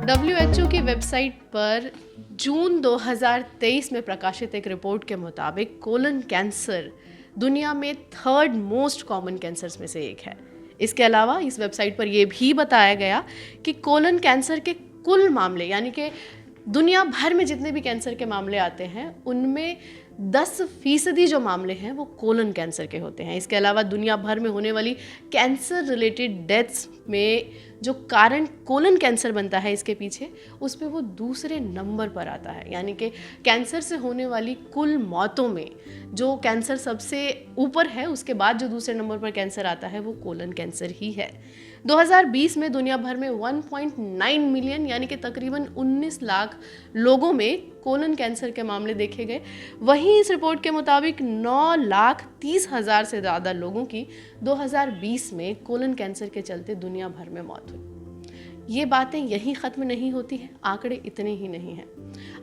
WHO की website पर जून 2023 में प्रकाशित एक रिपोर्ट के मुताबिक कोलन कैंसर दुनिया में थर्ड मोस्ट कॉमन कैंसर्स में से एक है। इसके अलावा इस वेबसाइट पर यह भी बताया गया कि कोलन कैंसर के कुल मामले यानी कि दुनिया भर में जितने भी कैंसर के मामले आते हैं उनमें 10% जो मामले हैं वो कोलन कैंसर के होते हैं। इसके अलावा दुनिया भर में होने वाली कैंसर रिलेटेड डेथ्स में जो कारण कोलन कैंसर बनता है इसके पीछे उस पे वो दूसरे नंबर पर आता है। यानी कि कैंसर से होने वाली कुल मौतों में जो कैंसर सबसे ऊपर है उसके बाद जो दूसरे नंबर पर कैंसर आता है वो कोलन कैंसर ही है। 2020 में दुनिया भर में 1.9 मिलियन यानी कि तकरीबन 19 लाख लोगों में कोलन कैंसर के मामले देखे गए। वहीं इस रिपोर्ट के मुताबिक 9,30,000 से ज़्यादा लोगों की 2020 में कोलन कैंसर के चलते दुनिया भर में मौत हुई। ये बातें यहीं ख़त्म नहीं होती हैं, आंकड़े इतने ही नहीं हैं।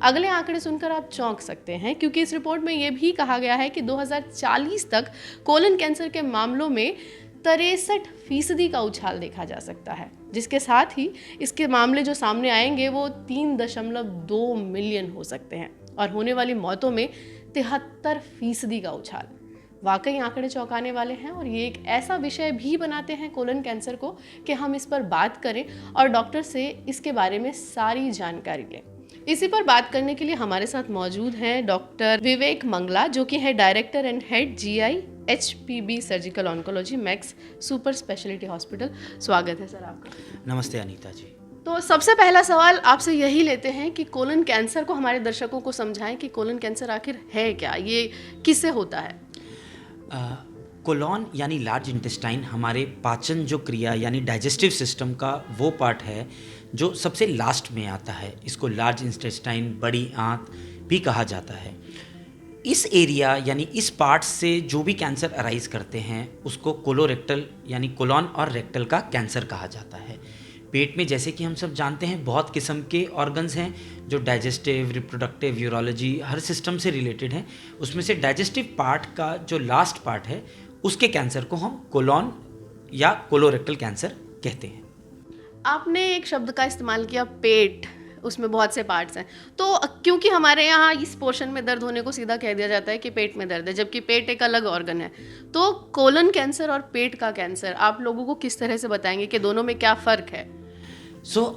अगले आंकड़े सुनकर आप चौंक सकते हैं क्योंकि इस रिपोर्ट में ये भी कहा गया है कि 2040 तक कोलन कैंसर के मामलों में 63% का उछाल देखा जा सकता है, जिसके साथ ही इसके मामले जो सामने आएंगे वो 3.2 मिलियन हो सकते हैं और होने वाली मौतों में 73% का उछाल। वाकई आंकड़े चौंकाने वाले हैं और ये एक ऐसा विषय भी बनाते हैं कोलन कैंसर को कि हम इस पर बात करें और डॉक्टर से इसके बारे में सारी जानकारी लें। इसी पर बात करने के लिए हमारे साथ मौजूद हैं डॉक्टर विवेक मंगला जो कि है director and head GI-HPB surgical oncology max super speciality hospital. स्वागत है सर आपका। नमस्ते अनीता जी। तो सबसे पहला सवाल आपसे यही लेते हैं कि कोलन कैंसर को हमारे दर्शकों को समझाएं कि कोलन कैंसर आखिर है क्या, ये किससे होता है। कोलॉन यानी लार्ज इंटेस्टाइन हमारे पाचन जो क्रिया यानी डाइजेस्टिव सिस्टम का वो पार्ट है जो सबसे लास्ट में आता है। इसको लार्ज इंटेस्टाइन, बड़ी आंत भी कहा जाता है। इस एरिया यानी इस पार्ट से जो भी कैंसर अराइज करते हैं उसको कोलोरेक्टल यानी कोलॉन और रेक्टल का कैंसर कहा जाता है। पेट में जैसे कि हम सब जानते हैं बहुत किस्म के ऑर्गन्स हैं जो डाइजेस्टिव, रिप्रोडक्टिव, यूरोलॉजी हर सिस्टम से रिलेटेड हैं। उसमें से डाइजेस्टिव पार्ट का जो लास्ट पार्ट है उसके कैंसर को हम कोलॉन या कोलोरेक्टल कैंसर कहते हैं। आपने एक शब्द का इस्तेमाल किया पेट, उसमें बहुत से पार्ट्स हैं, तो क्योंकि हमारे यहाँ इस पोर्शन में दर्द होने को सीधा कह दिया जाता है कि पेट में दर्द है, जबकि पेट एक अलग ऑर्गन है। तो कोलन कैंसर और पेट का कैंसर आप लोगों को किस तरह से बताएंगे कि दोनों में क्या फ़र्क है।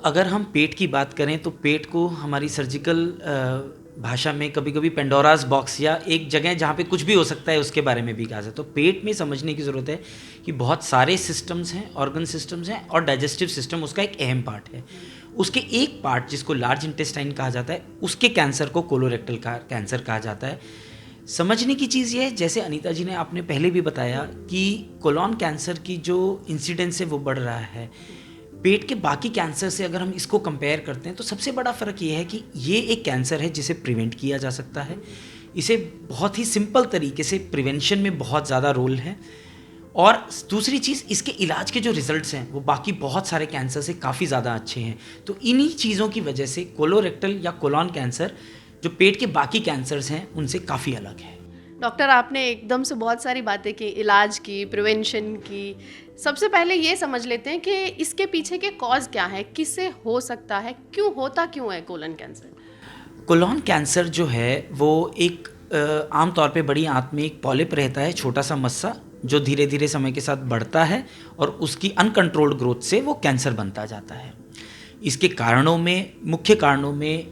अगर हम पेट की बात करें तो पेट को हमारी सर्जिकल भाषा में कभी कभी पेंडोरास बॉक्स या एक जगह जहाँ पे कुछ भी हो सकता है उसके बारे में भी कहा जाता है। तो पेट में समझने की ज़रूरत है कि बहुत सारे सिस्टम्स हैं, ऑर्गन सिस्टम्स हैं और डाइजेस्टिव सिस्टम उसका एक अहम पार्ट है। उसके एक पार्ट जिसको लार्ज इंटेस्टाइन कहा जाता है उसके कैंसर को कोलोरेक्टल का कैंसर कहा जाता है। समझने की चीज़ ये है, जैसे अनीता जी ने आपने पहले भी बताया कि कोलॉन कैंसर की जो इंसिडेंस है वो बढ़ रहा है। पेट के बाकी कैंसर से अगर हम इसको कंपेयर करते हैं तो सबसे बड़ा फ़र्क ये है कि ये एक कैंसर है जिसे प्रिवेंट किया जा सकता है। इसे बहुत ही सिंपल तरीके से प्रिवेंशन में बहुत ज़्यादा रोल है और दूसरी चीज़ इसके इलाज के जो रिजल्ट्स हैं वो बाकी बहुत सारे कैंसर से काफ़ी ज़्यादा अच्छे हैं। तो इन्हीं चीज़ों की वजह से कोलोरेक्टल या कोलॉन कैंसर जो पेट के बाकी कैंसर्स हैं उनसे काफ़ी अलग है। डॉक्टर आपने एकदम से बहुत सारी बातें की, इलाज की, प्रिवेंशन की। सबसे पहले ये समझ लेते हैं कि इसके पीछे के कॉज क्या है, किससे हो सकता है, क्यों होता क्यों है कोलन कैंसर। कोलॉन कैंसर जो है वो एक आमतौर पे बड़ी आंत में एक पॉलिप रहता है, छोटा सा मस्सा जो धीरे धीरे समय के साथ बढ़ता है और उसकी अनकंट्रोल्ड ग्रोथ से वो कैंसर बनता जाता है। इसके कारणों में, मुख्य कारणों में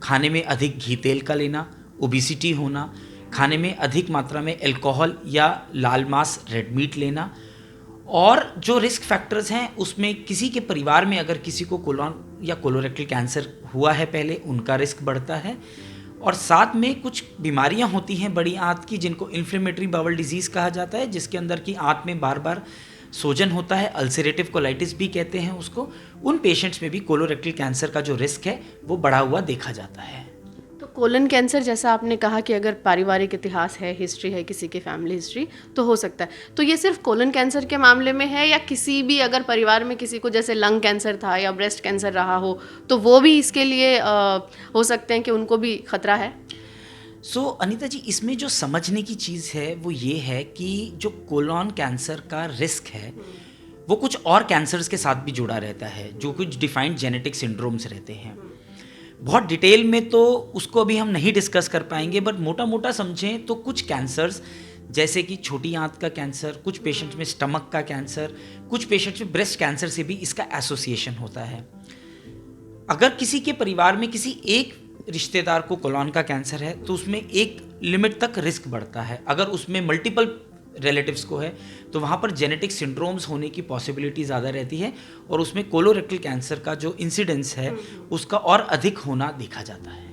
खाने में अधिक घी तेल का लेना, ओबिसिटी होना, खाने में अधिक मात्रा में अल्कोहल या लाल मांस, रेड मीट लेना और जो रिस्क फैक्टर्स हैं उसमें किसी के परिवार में अगर किसी को कोलॉन या कोलोरेक्टल कैंसर हुआ है पहले उनका रिस्क बढ़ता है। और साथ में कुछ बीमारियां होती हैं बड़ी आंत की जिनको इन्फ्लेमेटरी बाउल डिजीज़ कहा जाता है, जिसके अंदर की आंत में बार बार सोजन होता है, अल्सरेटिव कोलाइटिस भी कहते हैं उसको। उन पेशेंट्स में भी कोलोरेक्टल कैंसर का जो रिस्क है वो बढ़ा हुआ देखा जाता है। तो कोलन कैंसर जैसा आपने कहा कि अगर पारिवारिक इतिहास है, हिस्ट्री है, किसी की फैमिली हिस्ट्री तो हो सकता है। तो ये सिर्फ कोलन कैंसर के मामले में है या किसी भी अगर परिवार में किसी को जैसे लंग कैंसर था या ब्रेस्ट कैंसर रहा हो तो वो भी इसके लिए हो सकते हैं कि उनको भी खतरा है। अनीता जी, इसमें जो समझने की चीज़ है वो ये है कि जो कोलॉन कैंसर का रिस्क है वो कुछ और कैंसर्स के साथ भी जुड़ा रहता है, जो कुछ डिफाइंड जेनेटिक सिंड्रोम्स रहते हैं। बहुत डिटेल में तो उसको अभी हम नहीं डिस्कस कर पाएंगे, बट मोटा मोटा समझें तो कुछ कैंसर्स जैसे कि छोटी आंत का कैंसर, कुछ पेशेंट्स में स्टमक का कैंसर, कुछ पेशेंट्स में ब्रेस्ट कैंसर से भी इसका एसोसिएशन होता है। अगर किसी के परिवार में किसी एक रिश्तेदार को कोलन का कैंसर है तो उसमें एक लिमिट तक रिस्क बढ़ता है। अगर उसमें मल्टीपल रिलेटिव्स को है तो वहाँ पर जेनेटिक सिंड्रोम्स होने की पॉसिबिलिटी ज़्यादा रहती है और उसमें कोलोरेक्टल कैंसर का जो इंसिडेंस है उसका और अधिक होना देखा जाता है।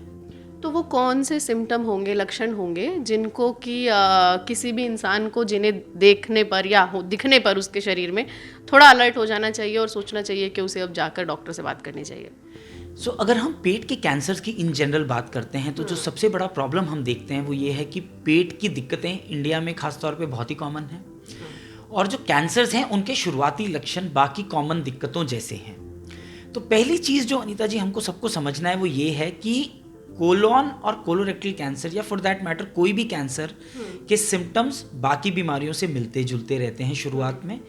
तो वो कौन से सिम्टम होंगे, लक्षण होंगे जिनको कि किसी भी इंसान को जिन्हें देखने पर या दिखने पर उसके शरीर में थोड़ा अलर्ट हो जाना चाहिए और सोचना चाहिए कि उसे अब जाकर डॉक्टर से बात करनी चाहिए? अगर हम पेट के कैंसर की इन जनरल बात करते हैं तो जो सबसे बड़ा प्रॉब्लम हम देखते हैं वो ये है कि पेट की दिक्कतें इंडिया में खासतौर पे बहुत ही कॉमन हैं और जो कैंसर्स हैं उनके शुरुआती लक्षण बाकी कॉमन दिक्कतों जैसे हैं। तो पहली चीज़ जो अनीता जी हमको सबको समझना है वो ये है कि कोलोन और कोलोरेक्टल कैंसर या फॉर दैट मैटर कोई भी कैंसर के सिम्टम्स बाकी बीमारियों से मिलते जुलते रहते हैं शुरुआत में।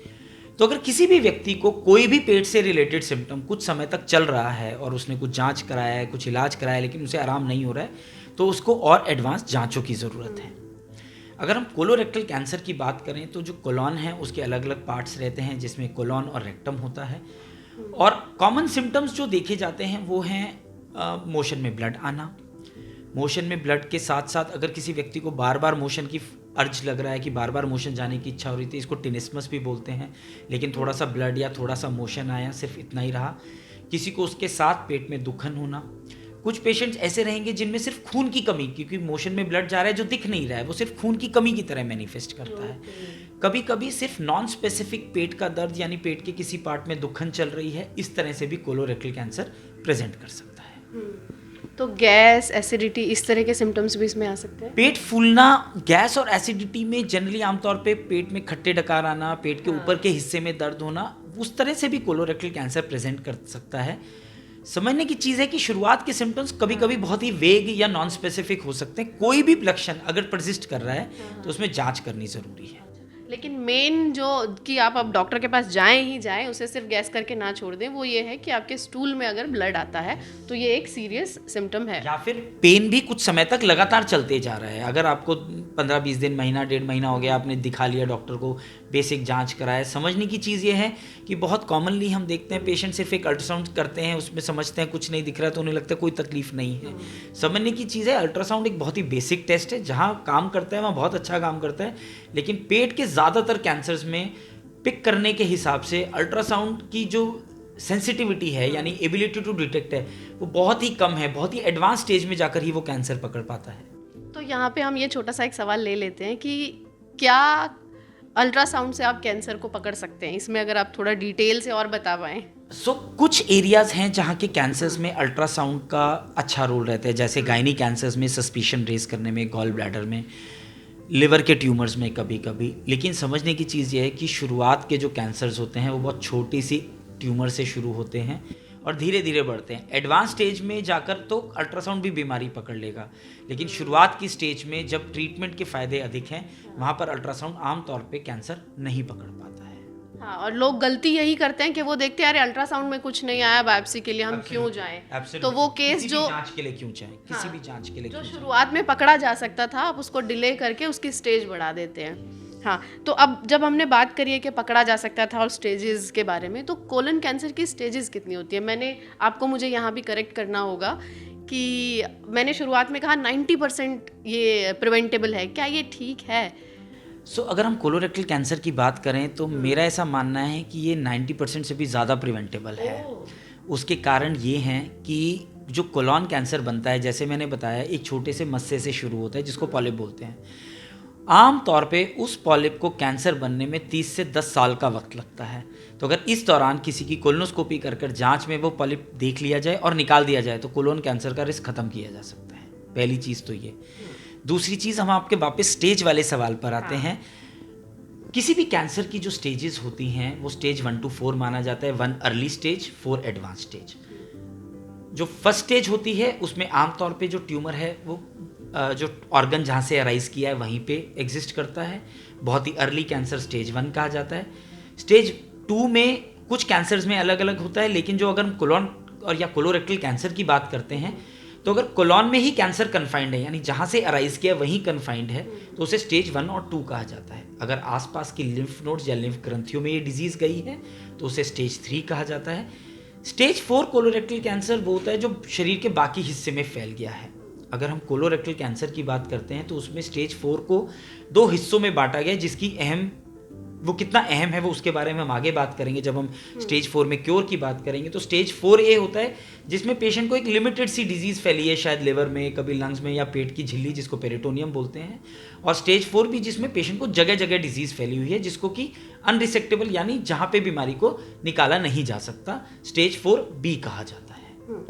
तो अगर किसी भी व्यक्ति को कोई भी पेट से रिलेटेड सिम्टम कुछ समय तक चल रहा है और उसने कुछ जांच कराया है, कुछ इलाज कराया है, लेकिन उसे आराम नहीं हो रहा है, तो उसको और एडवांस जांचों की ज़रूरत है। अगर हम कोलोरेक्टल कैंसर की बात करें तो जो कोलन है उसके अलग अलग पार्ट्स रहते हैं जिसमें कोलन और रेक्टम होता है और कॉमन सिम्टम्स जो देखे जाते हैं वो हैं मोशन में ब्लड आना। मोशन में ब्लड के साथ साथ अगर किसी व्यक्ति को बार बार मोशन की अर्ज लग रहा है कि बार बार मोशन जाने की इच्छा हो रही थी, इसको टिनिस्मस भी बोलते हैं, लेकिन थोड़ा सा ब्लड या थोड़ा सा मोशन आया, सिर्फ इतना ही रहा। किसी को उसके साथ पेट में दुखन होना। कुछ पेशेंट्स ऐसे रहेंगे जिनमें सिर्फ खून की कमी, क्योंकि मोशन में ब्लड जा रहा है जो दिख नहीं रहा है, वो सिर्फ खून की कमी की तरह मैनिफेस्ट करता है। कभी कभी सिर्फ नॉन स्पेसिफिक पेट का दर्द यानी पेट के किसी पार्ट में दुखन चल रही है, इस तरह से भी कोलोरेक्टल कैंसर प्रेजेंट कर सकता है। तो गैस, एसिडिटी, इस तरह के सिम्टम्स भी इसमें आ सकते हैं? पेट फूलना, गैस और एसिडिटी में जनरली आमतौर पे पेट में खट्टे डकार आना, पेट के ऊपर के हिस्से में दर्द होना, उस तरह से भी कोलोरेक्टल कैंसर प्रेजेंट कर सकता है। समझने की चीज़ है कि शुरुआत के सिम्टम्स कभी कभी बहुत ही वेग या नॉन स्पेसिफिक हो सकते हैं। कोई भी लक्षण अगर परसिस्ट कर रहा है तो उसमें जांच करनी ज़रूरी है। लेकिन मेन जो कि आप अब डॉक्टर के पास जाएं ही जाएं, उसे सिर्फ गैस करके ना छोड़ दें, वो ये है कि आपके स्टूल में अगर ब्लड आता है तो ये एक सीरियस सिम्टम है। या फिर पेन भी कुछ समय तक लगातार चलते जा रहा है। अगर आपको 15-20 दिन, महीना, 1.5 महीना हो गया, आपने दिखा लिया डॉक्टर को, बेसिक जांच कराया, समझने की चीज़ ये है कि बहुत कॉमनली हम देखते हैं पेशेंट सिर्फ एक अल्ट्रासाउंड करते हैं, उसमें समझते हैं कुछ नहीं दिख रहा है तो उन्हें लगता है कोई तकलीफ नहीं है। समझने की चीज़ है, अल्ट्रासाउंड एक बहुत ही बेसिक टेस्ट है, जहाँ काम करता है वहाँ बहुत अच्छा काम करता है, लेकिन पेट के ज़्यादातर कैंसर्स में पिक करने के हिसाब से अल्ट्रासाउंड की जो सेंसिटिविटी है यानी एबिलिटी टू डिटेक्ट है वो बहुत ही कम है। बहुत ही एडवांस स्टेज में जाकर ही वो कैंसर पकड़ पाता है। तो यहाँ पे हम ये छोटा सा एक सवाल ले लेते हैं कि क्या अल्ट्रासाउंड से आप कैंसर को पकड़ सकते हैं? इसमें अगर आप थोड़ा डिटेल से और बता पाएं। कुछ एरियाज हैं जहाँ के कैंसर्स में अल्ट्रासाउंड का अच्छा रोल रहता है, जैसे गायनी कैंसर्स में सस्पिशन रेज करने में, गॉल ब्लैडर में, लिवर के ट्यूमर्स में कभी कभी। लेकिन समझने की चीज़ ये है कि शुरुआत के जो कैंसर्स होते हैं वो बहुत छोटी सी ट्यूमर से शुरू होते हैं और धीरे धीरे बढ़ते हैं। एडवांस स्टेज में जाकर तो अल्ट्रासाउंड भी बीमारी पकड़ लेगा, लेकिन शुरुआत की स्टेज में जब ट्रीटमेंट के फ़ायदे अधिक हैं वहाँ पर अल्ट्रासाउंड आमतौर पे कैंसर नहीं पकड़ पाता है। हाँ, और लोग गलती यही करते हैं कि वो देखते हैं अरे अल्ट्रासाउंड में कुछ नहीं आया, बायोप्सी के लिए हम क्यों जाएं। तो वो केस जो जांच के लिए क्यों जाएं, किसी भी जांच के लिए जो शुरुआत में पकड़ा जा सकता था आप उसको डिले करके उसकी स्टेज बढ़ा देते हैं। हाँ, तो अब जब हमने बात करी है कि पकड़ा जा सकता था और स्टेजेस के बारे में, तो कोलन कैंसर की स्टेजेस कितनी होती है? मुझे यहाँ भी करेक्ट करना होगा कि मैंने शुरुआत में कहा 90% ये प्रिवेंटेबल है, क्या ये ठीक है? अगर हम कोलोरेक्टल कैंसर की बात करें तो मेरा ऐसा मानना है कि ये 90% से भी ज़्यादा प्रिवेंटेबल है। उसके कारण ये हैं कि जो कोलन कैंसर बनता है, जैसे मैंने बताया, एक छोटे से मस्से से शुरू होता है जिसको पॉलिप बोलते हैं। आम तौर पे उस पॉलिप को कैंसर बनने में 30 से 10 साल का वक्त लगता है। तो अगर इस दौरान किसी की कोलोनोस्कोपी कर जांच में वो पॉलिप देख लिया जाए और निकाल दिया जाए तो कोलोन कैंसर का रिस्क ख़त्म किया जा सकता है। पहली चीज़ तो ये। दूसरी चीज़, हम आपके वापस स्टेज वाले सवाल पर आते हैं। किसी भी कैंसर की जो स्टेजेस होती हैं वो स्टेज 1 to 4 माना जाता है। 1 अर्ली स्टेज, 4 एडवांस स्टेज। जो फर्स्ट स्टेज होती है उसमें आमतौर पे जो ट्यूमर है वो जो ऑर्गन जहाँ से अराइज किया है वहीं पे एग्जिस्ट करता है। बहुत ही अर्ली कैंसर स्टेज 1 कहा जाता है। स्टेज 2 में कुछ कैंसर्स में अलग अलग होता है, लेकिन जो अगर हम कोलोन और या कोलोरेक्टल कैंसर की बात करते हैं, तो अगर कोलोन में ही कैंसर कन्फाइंड है, यानी जहाँ से अराइज किया वहीं कन्फाइंड है, तो उसे स्टेज 1 और 2 कहा जाता है। अगर आसपास की लिम्फ नोड्स या लिम्फ ग्रंथियों में ये डिजीज़ गई है तो उसे स्टेज 3 कहा जाता है। स्टेज 4 कोलोरेक्टल कैंसर वो होता है जो शरीर के बाकी हिस्से में फैल गया है। अगर हम कोलोरेक्टल कैंसर की बात करते हैं तो उसमें स्टेज 4 को 2 हिस्सों में बांटा गया, जिसकी वो कितना अहम है वो उसके बारे में हम आगे बात करेंगे जब हम स्टेज 4 में क्योर की बात करेंगे। तो स्टेज 4A होता है जिसमें पेशेंट को एक लिमिटेड सी डिजीज़ फैली है, शायद लिवर में, कभी लंग्स में या पेट की झिल्ली जिसको पेरिटोनियम बोलते हैं। और स्टेज 4B जिसमें पेशेंट को जगह जगह डिजीज़ फैली हुई है, जिसको कि अनरिसेक्टेबल यानी जहाँ पे बीमारी को निकाला नहीं जा सकता, स्टेज 4B कहा जाता है।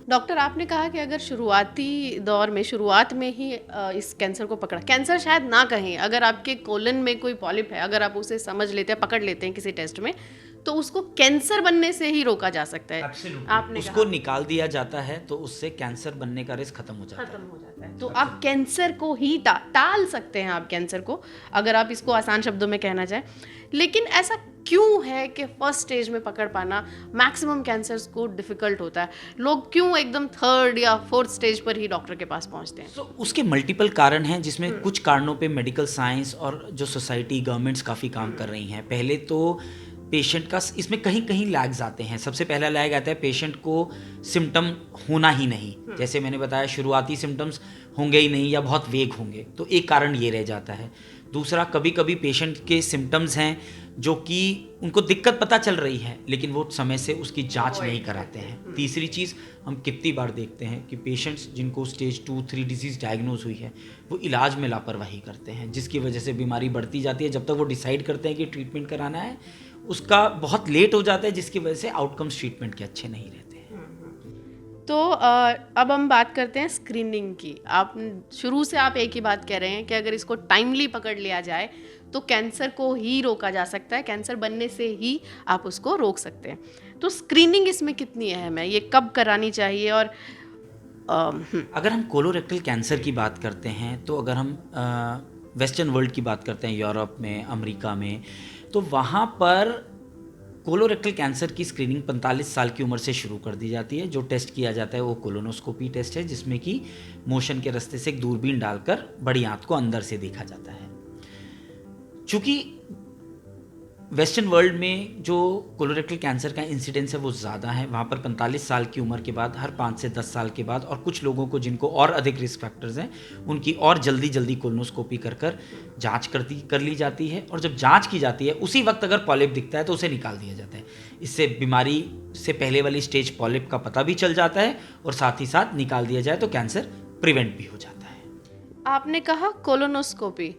डॉक्टर, आपने कहा कि अगर शुरुआती दौर में, शुरुआत में ही इस कैंसर को पकड़ा, कैंसर शायद ना कहें, अगर आपके कोलन में कोई पॉलिप है, अगर आप उसे समझ लेते हैं, पकड़ लेते हैं किसी टेस्ट में, तो उसको कैंसर बनने से ही रोका जा सकता है। आपने उसको निकाल दिया जाता है तो उससे कैंसर बनने का रिस्क खत्म हो जाता है। तो आप कैंसर को ही टाल सकते हैं, आप कैंसर को, अगर आप इसको आसान शब्दों में कहना चाहें। लेकिन ऐसा क्यों है कि फर्स्ट स्टेज में पकड़ पाना मैक्सिमम कैंसर्स को डिफिकल्ट होता है? लोग क्यों एकदम 3rd या 4th स्टेज पर ही डॉक्टर के पास पहुंचते हैं? उसके मल्टीपल कारण हैं, जिसमें कुछ कारणों पे मेडिकल साइंस और जो सोसाइटी, गवर्नमेंट्स काफ़ी काम कर रही हैं। पहले तो पेशेंट का इसमें कहीं कहीं लैग्स आते हैं। सबसे पहला लैग आता है पेशेंट को सिम्टम होना ही नहीं, जैसे मैंने बताया शुरुआती सिम्टम्स होंगे ही नहीं या बहुत वेग होंगे, तो एक कारण ये रह जाता है। दूसरा, कभी कभी पेशेंट के सिम्टम्स हैं जो कि उनको दिक्कत पता चल रही है लेकिन वो समय से उसकी जांच नहीं कराते हैं। तीसरी चीज़, हम कितनी बार देखते हैं कि पेशेंट्स जिनको स्टेज 2-3 डिजीज़ डायग्नोज हुई है वो इलाज में लापरवाही करते हैं, जिसकी वजह से बीमारी बढ़ती जाती है। जब तक वो डिसाइड करते हैं कि ट्रीटमेंट कराना है, उसका बहुत लेट हो जाता है, जिसकी वजह से आउटकम्स ट्रीटमेंट के अच्छे नहीं रहते हैं। तो अब हम बात करते हैं स्क्रीनिंग की। आप शुरू से आप एक ही बात कह रहे हैं कि अगर इसको टाइमली पकड़ लिया जाए तो कैंसर को ही रोका जा सकता है, कैंसर बनने से ही आप उसको रोक सकते हैं। तो स्क्रीनिंग इसमें कितनी अहम है, ये कब करानी चाहिए? और अगर हम कोलोरेक्टल कैंसर की बात करते हैं तो अगर हम वेस्टर्न वर्ल्ड की बात करते हैं, यूरोप में, अमेरिका में, तो वहाँ पर कोलोरेक्टल कैंसर की स्क्रीनिंग 45 साल की उम्र से शुरू कर दी जाती है। जो टेस्ट किया जाता है वो कोलोनोस्कोपी टेस्ट है, जिसमें कि मोशन के रास्ते से एक दूरबीन डालकर बड़ी आंत को अंदर से देखा जाता है। चूँकि वेस्टर्न वर्ल्ड में जो कोलोरेक्टल कैंसर का इंसिडेंस है वो ज़्यादा है, वहाँ पर 45 साल की उम्र के बाद, हर 5 से 10 साल के बाद, और कुछ लोगों को जिनको और अधिक रिस्क फैक्टर्स हैं उनकी और जल्दी कोलोनोस्कोपी कर जांच कर ली जाती है। और जब जांच की जाती है उसी वक्त अगर पॉलिप दिखता है तो उसे निकाल दिया जाता है। इससे बीमारी से पहले वाली स्टेज पॉलिप का पता भी चल जाता है और साथ ही साथ निकाल दिया जाए तो कैंसर प्रिवेंट भी हो जाता है। आपने कहा कोलोनोस्कोपी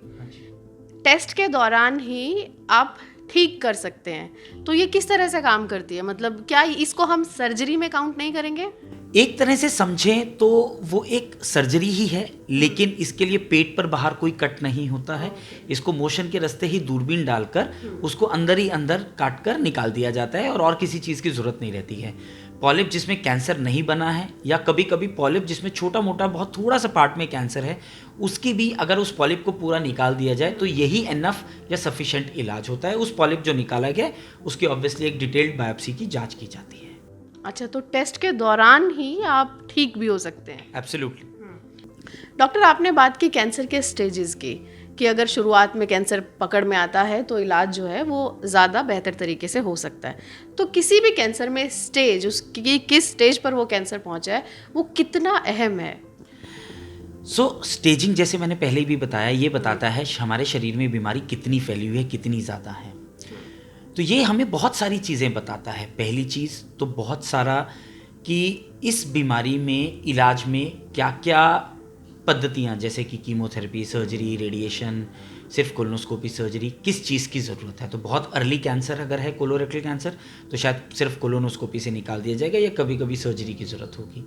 टेस्ट के दौरान ही आप ठीक कर सकते हैं, तो ये किस तरह से काम करती है? मतलब क्या इसको हम सर्जरी में काउंट नहीं करेंगे? एक तरह से समझें तो वो एक सर्जरी ही है, लेकिन इसके लिए पेट पर बाहर कोई कट नहीं होता है। इसको मोशन के रास्ते ही दूरबीन डालकर उसको अंदर ही अंदर काट कर निकाल दिया जाता है और किसी चीज़ की ज़रूरत नहीं रहती है। पॉलिप जिसमें कैंसर नहीं बना है, या कभी कभी पॉलिप जिसमें छोटा मोटा बहुत थोड़ा सा पार्ट में कैंसर है, उसकी भी अगर उस पॉलिप को पूरा निकाल दिया जाए तो यही एनफ या सफिशिएंट इलाज होता है। उस पॉलिप जो निकाला गया उसकी ऑब्वियसली एक डिटेल्ड बायोप्सी की जांच की जाती है। अच्छा, तो टेस्ट के दौरान ही आप ठीक भी हो सकते हैं? एब्सोल्युटली। डॉक्टर, आपने बात की कैंसर के स्टेजेस की, कि अगर शुरुआत में कैंसर पकड़ में आता है तो इलाज जो है वो ज़्यादा बेहतर तरीके से हो सकता है। तो किसी भी कैंसर में स्टेज, उसकी किस स्टेज पर वो कैंसर पहुंचा है, वो कितना अहम है? स्टेजिंग जैसे मैंने पहले भी बताया, ये बताता है हमारे शरीर में बीमारी कितनी फैली हुई है, कितनी ज़्यादा है। तो ये हमें बहुत सारी चीज़ें बताता है। पहली चीज़ तो बहुत सारा कि इस बीमारी में इलाज में क्या क्या पद्धतियाँ, जैसे कि कीमोथेरेपी, सर्जरी, रेडिएशन, सिर्फ कोलोनोस्कोपी सर्जरी, किस चीज़ की ज़रूरत है। तो बहुत अर्ली कैंसर अगर है कोलोरेक्टल कैंसर तो शायद सिर्फ कोलोनोस्कोपी से निकाल दिया जाएगा या कभी कभी सर्जरी की ज़रूरत होगी।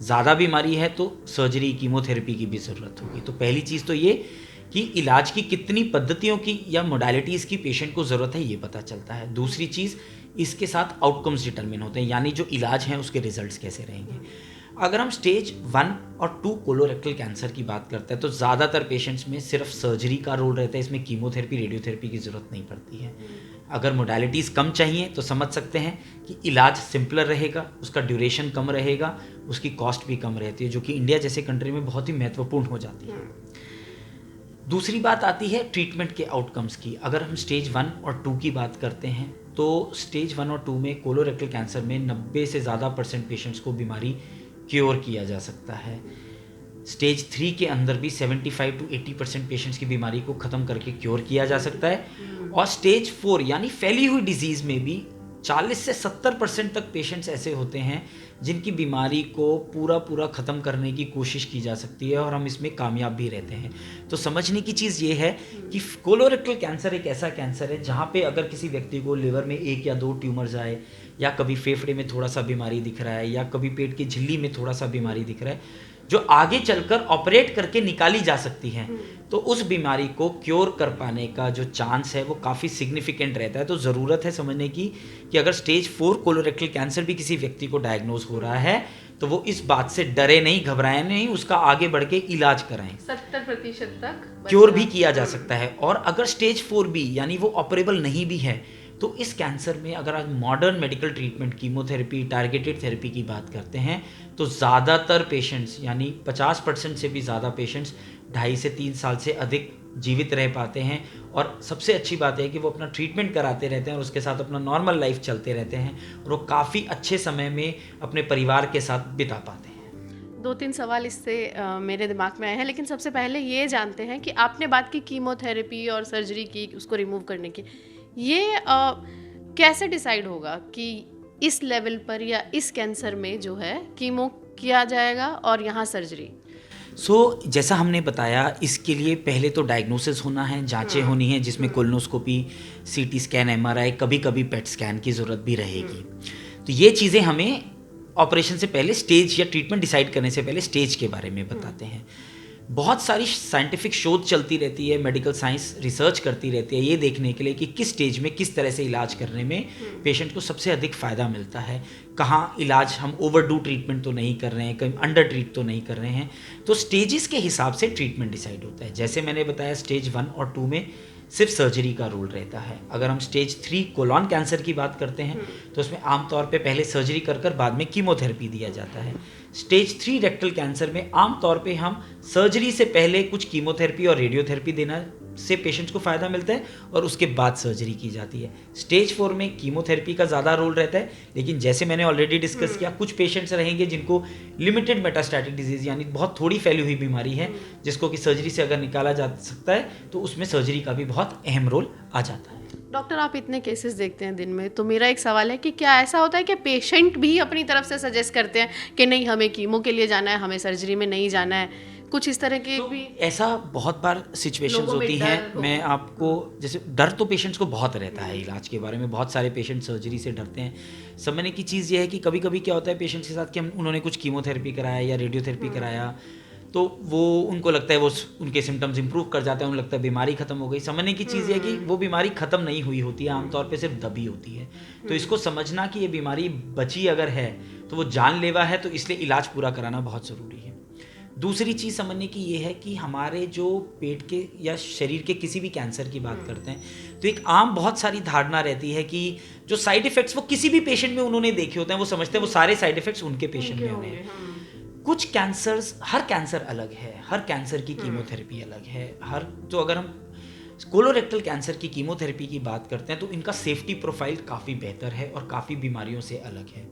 ज़्यादा बीमारी है तो सर्जरी, कीमोथेरेपी की भी ज़रूरत होगी। तो पहली चीज़ तो ये कि इलाज की कितनी पद्धतियों की या मोडालिटीज़ की पेशेंट को ज़रूरत है, ये पता चलता है। दूसरी चीज़, इसके साथ आउटकम्स डिटरमिन होते हैं, यानी जो इलाज हैं उसके रिजल्ट्स कैसे रहेंगे। अगर हम स्टेज 1 और 2 कोलोरेक्टल कैंसर की बात करते हैं तो ज़्यादातर पेशेंट्स में सिर्फ सर्जरी का रोल रहता है, इसमें कीमोथेरेपी रेडियोथेरेपी की ज़रूरत नहीं पड़ती है। अगर मोडालिटीज़ कम चाहिए तो समझ सकते हैं कि इलाज सिंपलर रहेगा, उसका ड्यूरेशन कम रहेगा, उसकी कॉस्ट भी कम रहती है, जो कि इंडिया जैसे कंट्री में बहुत ही महत्वपूर्ण हो जाती है। दूसरी बात आती है ट्रीटमेंट के आउटकम्स की। अगर हम स्टेज 1 और 2 की बात करते हैं तो स्टेज 1 और 2 में कोलोरेक्टल कैंसर में 90 से ज़्यादा % पेशेंट्स को बीमारी क्योर किया जा सकता है। स्टेज 3 के अंदर भी 75 to 80% पेशेंट्स की बीमारी को ख़त्म करके क्योर किया जा सकता है। और स्टेज 4 यानी फैली हुई डिजीज़ में भी 40 से 70% तक पेशेंट्स ऐसे होते हैं जिनकी बीमारी को पूरा ख़त्म करने की कोशिश की जा सकती है और हम इसमें कामयाब भी रहते हैं। तो समझने की चीज़ ये है कि कोलोरेक्टल कैंसर एक ऐसा कैंसर है जहाँ पे अगर किसी व्यक्ति को लिवर में 1 या 2 ट्यूमर्स आए, या कभी फेफड़े में थोड़ा सा बीमारी दिख रहा है, या कभी पेट की झिल्ली में थोड़ा सा बीमारी दिख रहा है, जो आगे चलकर ऑपरेट करके निकाली जा सकती हैं, तो उस बीमारी को क्योर कर पाने का जो चांस है वो काफ़ी सिग्निफिकेंट रहता है। तो ज़रूरत है समझने की कि अगर स्टेज 4 कोलोरेक्टल कैंसर भी किसी व्यक्ति को डायग्नोज हो रहा है तो वो इस बात से डरे नहीं, घबराए नहीं, उसका आगे बढ़ के इलाज कराएं। 70% तक क्योर भी किया जा सकता है। और अगर स्टेज 4 भी यानी वो ऑपरेबल नहीं भी है तो इस कैंसर में अगर आज modern medical treatment, chemotherapy, targeted therapy की बात करते हैं तो ज़्यादातर पेशेंट्स यानी 50% से भी ज़्यादा पेशेंट्स 2.5 से 3 साल से अधिक जीवित रह पाते हैं। और सबसे अच्छी बात है कि वो अपना ट्रीटमेंट कराते रहते हैं और उसके साथ अपना नॉर्मल लाइफ चलते रहते हैं और वो काफ़ी अच्छे समय में अपने परिवार के साथ बिता पाते हैं। 2-3 सवाल इससे मेरे दिमाग में आए हैं, लेकिन सबसे पहले ये जानते हैं कि आपने बात की कीमोथेरेपी और सर्जरी की, उसको रिमूव करने की, ये कैसे डिसाइड होगा कि इस लेवल पर या इस कैंसर में जो है कीमो किया जाएगा और यहाँ सर्जरी? जैसा हमने बताया, इसके लिए पहले तो डायग्नोसिस होना है, जांचें होनी है जिसमें कोलोनोस्कोपी, सीटी स्कैन, एमआरआई, कभी कभी पेट स्कैन की ज़रूरत भी रहेगी। तो ये चीज़ें हमें ऑपरेशन से पहले स्टेज या ट्रीटमेंट डिसाइड करने से पहले स्टेज के बारे में बताते हैं। बहुत सारी साइंटिफिक शोध चलती रहती है, मेडिकल साइंस रिसर्च करती रहती है ये देखने के लिए कि किस स्टेज में किस तरह से इलाज करने में पेशेंट को सबसे अधिक फ़ायदा मिलता है, कहाँ इलाज हम ओवरडू ट्रीटमेंट तो नहीं कर रहे हैं, कहीं अंडर ट्रीट तो नहीं कर रहे हैं। तो स्टेजेस के हिसाब से ट्रीटमेंट डिसाइड होता है। जैसे मैंने बताया स्टेज 1 और 2 में सिर्फ सर्जरी का रोल रहता है। अगर हम स्टेज 3 कोलॉन कैंसर की बात करते हैं तो उसमें आमतौर पे पहले सर्जरी कर बाद में कीमोथेरेपी दिया जाता है। स्टेज 3 रेक्टल कैंसर में आमतौर पे हम सर्जरी से पहले कुछ कीमोथेरेपी और रेडियोथेरेपी देना से पेशेंट्स को फ़ायदा मिलता है और उसके बाद सर्जरी की जाती है। स्टेज 4 में कीमोथेरेपी का ज़्यादा रोल रहता है, लेकिन जैसे मैंने ऑलरेडी डिस्कस किया, कुछ पेशेंट्स रहेंगे जिनको लिमिटेड मेटास्टैटिक डिजीज़ यानी बहुत थोड़ी फैली हुई बीमारी है जिसको कि सर्जरी से अगर निकाला जा सकता है तो उसमें सर्जरी का भी बहुत अहम रोल आ जाता है। डॉक्टर, आप इतने केसेस देखते हैं दिन में, तो मेरा एक सवाल है कि क्या ऐसा होता है कि पेशेंट भी अपनी तरफ से सजेस्ट करते हैं कि नहीं हमें कीमो के लिए जाना है, हमें सर्जरी में नहीं जाना है, कुछ इस तरह के भी? ऐसा बहुत बार सिचुएशंस होती हैं। मैं आपको जैसे डर तो पेशेंट्स को बहुत रहता है इलाज के बारे में, बहुत सारे पेशेंट सर्जरी से डरते हैं। समझने की चीज़ ये है कि कभी कभी क्या होता है पेशेंट्स के साथ कि उन्होंने कुछ कीमोथेरेपी कराया या रेडियोथेरेपी कराया तो वो उनको लगता है वो उनके सिम्टम्स इंप्रूव कर जाते हैं, उनको लगता है बीमारी खत्म हो गई। समझने की चीज़ है कि वो बीमारी खत्म नहीं हुई होती है, आमतौर पे सिर्फ दबी होती है। तो इसको समझना कि ये बीमारी बची अगर है तो वो जानलेवा है, तो इसलिए इलाज पूरा कराना बहुत ज़रूरी है। दूसरी चीज़ समझने की ये है कि हमारे जो पेट के या शरीर के किसी भी कैंसर की बात करते हैं तो एक आम बहुत सारी धारणा रहती है कि जो साइड इफ़ेक्ट्स वो किसी भी पेशेंट में उन्होंने देखे होते हैं, वो समझते हैं वो सारे साइड इफ़ेक्ट्स उनके पेशेंट में होंगे। कुछ कैंसर्स, हर कैंसर अलग है, हर कैंसर की कीमोथेरेपी अलग है। तो अगर हम कोलोरेक्टल कैंसर की कीमोथेरेपी की बात करते हैं तो इनका सेफ्टी प्रोफाइल काफ़ी बेहतर है और काफ़ी बीमारियों से अलग है।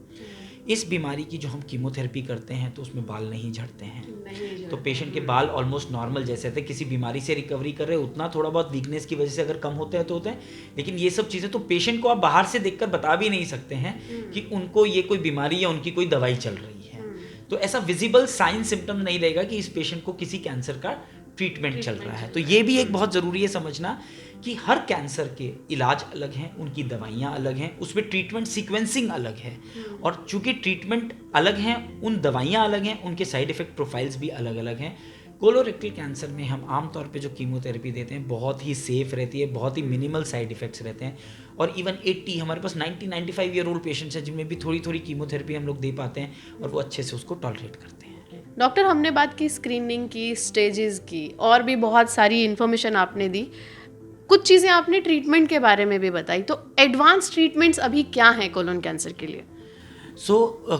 इस बीमारी की जो हम कीमोथेरेपी करते हैं तो उसमें बाल नहीं झड़ते हैं, तो पेशेंट के बाल ऑलमोस्ट नॉर्मल जैसे थे, किसी बीमारी से रिकवरी कर रहे, उतना थोड़ा बहुत वीकनेस की वजह से अगर कम होते हैं तो होते हैं, लेकिन ये सब चीज़ें तो पेशेंट को आप बाहर से देखकर बता भी नहीं सकते हैं कि उनको ये कोई बीमारी या उनकी कोई दवाई चल रही है। तो ऐसा विजिबल साइन सिम्टम नहीं रहेगा कि इस पेशेंट को किसी कैंसर का ट्रीटमेंट चल रहा है। तो ये भी एक बहुत ज़रूरी है समझना कि हर कैंसर के इलाज अलग हैं, उनकी दवाइयाँ अलग हैं, उसमें ट्रीटमेंट सीक्वेंसिंग अलग है, और चूंकि ट्रीटमेंट अलग हैं, उन दवाइयाँ अलग हैं, उनके साइड इफ़ेक्ट प्रोफाइल्स भी अलग अलग हैं। कोलोरेक्टल कैंसर में हम आमतौर पे जो कीमोथेरेपी देते हैं बहुत ही सेफ रहती है, बहुत ही मिनिमल साइड इफ़ेक्ट्स रहते हैं, और इवन 80 हमारे पास 90-95 ईयर ओल्ड पेशेंट्स हैं जिनमें भी थोड़ी थोड़ी कीमोथेरेपी हम लोग दे पाते हैं और वो अच्छे से उसको टॉलरेट करते हैं। डॉक्टर, हमने बात की स्क्रीनिंग की, स्टेजेस की, और भी बहुत सारी इन्फॉर्मेशन आपने दी, कुछ चीज़ें आपने ट्रीटमेंट के बारे में भी बताई, तो एडवांस ट्रीटमेंट्स अभी क्या हैं कोलोन कैंसर के लिए?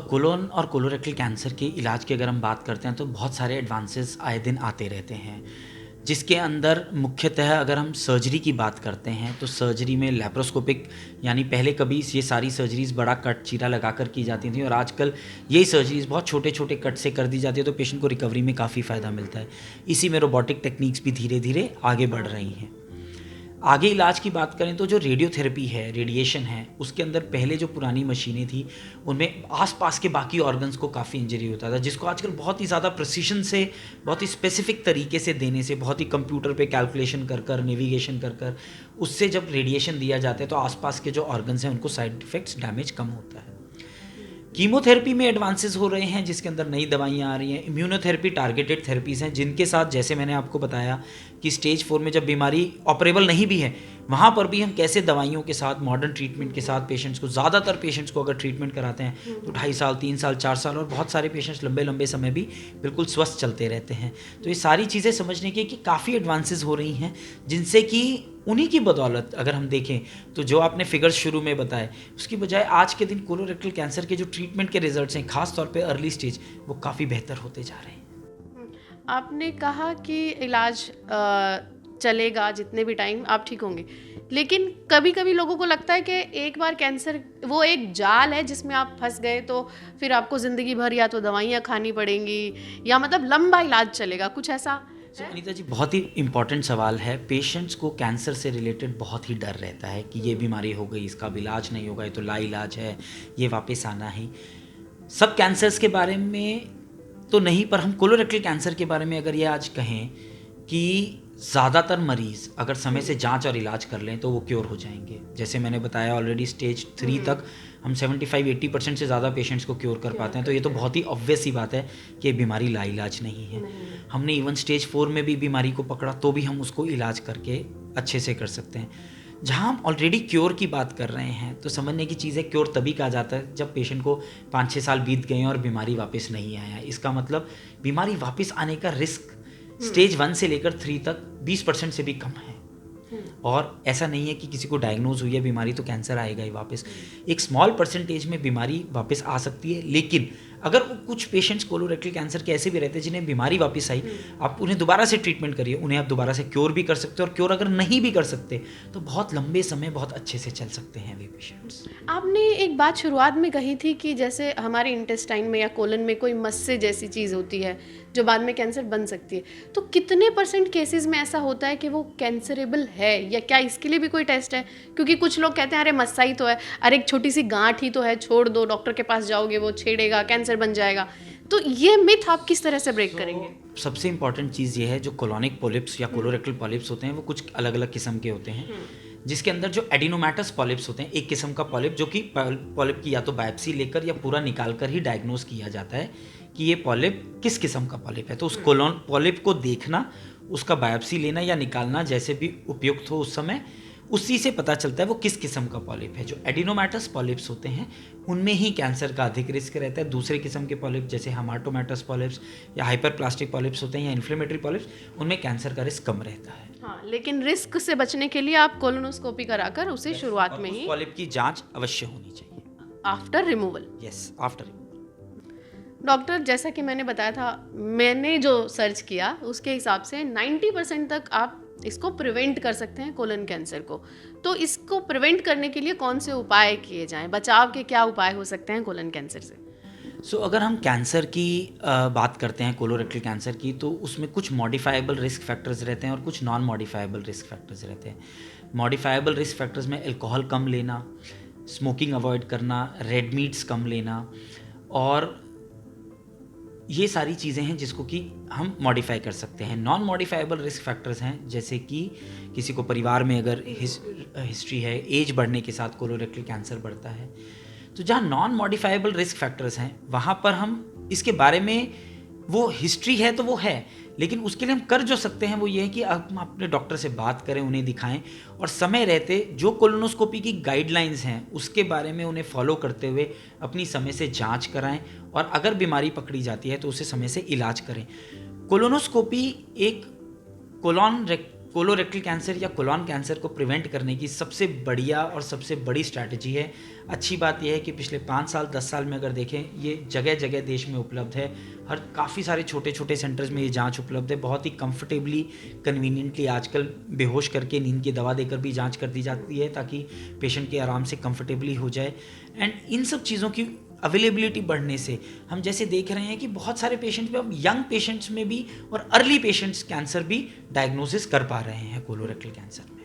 कोलोन और कोलोरेक्टल कैंसर के इलाज की अगर हम बात करते हैं तो बहुत सारे एडवांसेस आए दिन आते रहते हैं, जिसके अंदर मुख्यतः अगर हम सर्जरी की बात करते हैं तो सर्जरी में लैप्रोस्कोपिक, यानी पहले कभी ये सारी सर्जरीज़ बड़ा कट चीरा लगा कर की जाती थी और आजकल यही सर्जरीज़ बहुत छोटे छोटे कट से कर दी जाती है, तो पेशेंट को रिकवरी में काफ़ी फ़ायदा मिलता है। इसी में रोबोटिक टेक्निक्स भी धीरे धीरे आगे बढ़ रही हैं। आगे इलाज की बात करें तो जो रेडियोथेरेपी है, रेडिएशन है, उसके अंदर पहले जो पुरानी मशीनें थी उनमें आसपास के बाकी ऑर्गन्स को काफ़ी इंजरी होता था, जिसको आजकल बहुत ही ज़्यादा प्रिसीशन से, बहुत ही स्पेसिफिक तरीके से देने से, बहुत ही कंप्यूटर पे कैलकुलेशन कर कर, नेविगेशन कर कर, उससे जब रेडिएशन दिया जाता है तो आसपास के जो ऑर्गन्स हैं उनको साइड इफ़ेक्ट्स, डैमेज कम होता है। कीमोथेरेपी में एडवांसेस हो रहे हैं जिसके अंदर नई दवाइयाँ आ रही हैं। इम्यूनोथेरेपी टारगेटेड थेरेपीज़ हैं जिनके साथ, जैसे मैंने आपको बताया कि स्टेज 4 में जब बीमारी ऑपरेबल नहीं भी है वहाँ पर भी हम कैसे दवाइयों के साथ, मॉडर्न ट्रीटमेंट के साथ पेशेंट्स को, ज़्यादातर पेशेंट्स को अगर ट्रीटमेंट कराते हैं तो 2.5 साल, 3 साल, 4 साल, और बहुत सारे पेशेंट्स लंबे लंबे समय भी बिल्कुल स्वस्थ चलते रहते हैं। तो ये सारी चीज़ें समझने की कि काफ़ी एडवांसेस हो रही हैं, जिनसे कि उन्हीं की बदौलत अगर हम देखें तो जो आपने फिगर्स शुरू में बताए उसकी बजाय आज के दिन कोलोरेक्टल कैंसर के जो ट्रीटमेंट के रिजल्ट्स हैं, खास तौर पे अर्ली स्टेज, वो काफ़ी बेहतर होते जा रहे हैं। आपने कहा कि इलाज चलेगा जितने भी टाइम आप ठीक होंगे, लेकिन कभी कभी लोगों को लगता है कि एक बार कैंसर वो एक जाल है जिसमें आप फंस गए तो फिर आपको ज़िंदगी भर या तो दवाइयाँ खानी पड़ेंगी या मतलब लंबा इलाज चलेगा, कुछ ऐसा? अनीता जी, बहुत ही इम्पॉर्टेंट सवाल है। पेशेंट्स को कैंसर से रिलेटेड बहुत ही डर रहता है कि ये बीमारी हो गई, इसका अब इलाज नहीं होगा, ये तो लाइलाज है, ये वापस आना ही। सब कैंसर्स के बारे में तो नहीं, पर हम कोलोरेक्टल कैंसर के बारे में अगर ये आज कहें कि ज़्यादातर मरीज़ अगर समय से जांच और इलाज कर लें तो वो क्योर हो जाएंगे। जैसे मैंने बताया ऑलरेडी स्टेज 3 तक हम 75-80% से ज़्यादा पेशेंट्स को क्योर कर पाते हैं, तो ये तो बहुत ही ऑब्वियस सी बात है कि ये बीमारी लाइलाज नहीं है। हमने इवन स्टेज 4 में भी बीमारी को पकड़ा तो भी हम उसको इलाज करके अच्छे से कर सकते हैं। जहाँ हम ऑलरेडी क्योर की बात कर रहे हैं तो समझने की चीज़ है, क्योर तभी कहा जाता है जब पेशेंट को 5-6 साल बीत गए और बीमारी वापस नहीं आया। इसका मतलब बीमारी वापस आने का रिस्क स्टेज 1 से लेकर 3 तक 20% से भी कम है। और ऐसा नहीं है कि किसी को डायग्नोज हुई है बीमारी तो कैंसर आएगा ही वापस। एक स्मॉल परसेंटेज में बीमारी वापस आ सकती है, लेकिन अगर कुछ पेशेंट्स कोलोरेक्टल कैंसर के ऐसे भी रहते हैं जिन्हें बीमारी वापस आई, आप उन्हें दोबारा से ट्रीटमेंट करिए, उन्हें आप दोबारा से क्योर भी कर सकते हो, और क्योर अगर नहीं भी कर सकते तो बहुत लंबे समय बहुत अच्छे से चल सकते हैं वे पेशेंट्स। आपने एक बात शुरुआत में कही थी कि जैसे हमारे इंटेस्टाइन में या कोलन में कोई मस्से जैसी चीज़ होती है जो बाद में कैंसर बन सकती है, तो कितने % केसेस में ऐसा होता है कि वो कैंसरेबल है, या क्या इसके लिए भी कोई टेस्ट है? क्योंकि कुछ लोग कहते हैं अरे मस्सा ही तो है, अरे एक छोटी सी गांठ ही तो है, छोड़ दो, डॉक्टर के पास जाओगे वो छेड़ेगा, कैंसर बन जाएगा। तो ये मिथ आप किस तरह से ब्रेक करेंगे? सबसे इंपॉर्टेंट चीज़ ये है, जो कोलोनिक पॉलिप्स या कोलोरेक्टल पॉलिप्स होते हैं वो कुछ अलग अलग किस्म के होते हैं, जिसके अंदर जो एडिनोमेटस पॉलिप्स होते हैं, एक किस्म का पॉलिप जो कि पॉलिप की या तो बायोप्सी लेकर या पूरा निकाल कर ही डायग्नोज किया जाता है कि ये पॉलिप किस किस्म का पॉलिप है। तो उस कोलोन पॉलिप को देखना, उसका बायोप्सी लेना या निकालना जैसे भी उपयुक्त हो उस समय, उसी से पता चलता है वो किस किस्म का पॉलिप है। जो एडिनोमेटस पॉलिप्स होते हैं उनमें ही कैंसर का अधिक रिस्क रहता है। दूसरे किस्म के पॉलिप जैसे हेमाटोमेटस पॉलिप्स या हाइपरप्लास्टिक पॉलिप्स होते हैं या इन्फ्लेमेटरी पॉलिप्स, उनमें कैंसर का रिस्क कम रहता है। हाँ, लेकिन रिस्क से बचने के लिए आप कोलोनोस्कोपी कराकर उसे शुरुआत में ही, पॉलिप की जांच अवश्य होनी चाहिए after removal. Yes, after. Doctor, जैसा कि मैंने बताया था, मैंने जो सर्च किया उसके हिसाब से 90% तक आप इसको प्रिवेंट कर सकते हैं कोलन कैंसर को। तो इसको प्रिवेंट करने के लिए कौन से उपाय किए जाएं? बचाव के क्या उपाय हो सकते हैं कोलन कैंसर से? अगर हम कैंसर की बात करते हैं, कोलोरेक्टल कैंसर की, तो उसमें कुछ मॉडिफाइबल रिस्क फैक्टर्स रहते हैं और कुछ नॉन मॉडिफाइबल रिस्क फैक्टर्स रहते हैं। मॉडिफाइबल रिस्क फैक्टर्स में अल्कोहल कम लेना, स्मोकिंग अवॉइड करना, रेड मीट्स कम लेना, और ये सारी चीज़ें हैं जिसको कि हम मॉडिफाई कर सकते हैं। नॉन मॉडिफाइबल रिस्क फैक्टर्स हैं जैसे कि किसी को परिवार में अगर हिस्ट्री है, एज बढ़ने के साथ कोलोरेक्टल कैंसर बढ़ता है। तो जहाँ नॉन मॉडिफाइबल रिस्क फैक्टर्स हैं वहाँ पर हम इसके बारे में, वो हिस्ट्री है तो वो है, लेकिन उसके लिए हम कर जो सकते हैं वो ये है कि हम अपने डॉक्टर से बात करें, उन्हें दिखाएं और समय रहते जो कोलोनोस्कोपी की गाइडलाइंस हैं उसके बारे में उन्हें फॉलो करते हुए अपनी समय से जांच कराएं और अगर बीमारी पकड़ी जाती है तो उसे समय से इलाज करें। कोलोनोस्कोपी एक कोलोरेक्टल कैंसर या कोलॉन कैंसर को प्रिवेंट करने की सबसे बढ़िया और सबसे बड़ी स्ट्रैटेजी है। अच्छी बात यह है कि पिछले 5 साल 10 साल में अगर देखें ये जगह जगह देश में उपलब्ध है, हर काफ़ी सारे छोटे छोटे सेंटर्स में ये जांच उपलब्ध है। बहुत ही कंफर्टेबली कन्वीनियंटली आजकल बेहोश करके नींद की दवा देकर भी जांच कर दी जाती है ताकि पेशेंट के आराम से कंफर्टेबली हो जाए। एंड इन सब चीज़ों की अवेलेबिलिटी बढ़ने से हम जैसे देख रहे हैं कि बहुत सारे पेशेंट्स में, अब यंग पेशेंट्स में भी और अर्ली पेशेंट्स कैंसर भी डायग्नोसिस कर पा रहे हैं कोलोरेक्टल कैंसर में।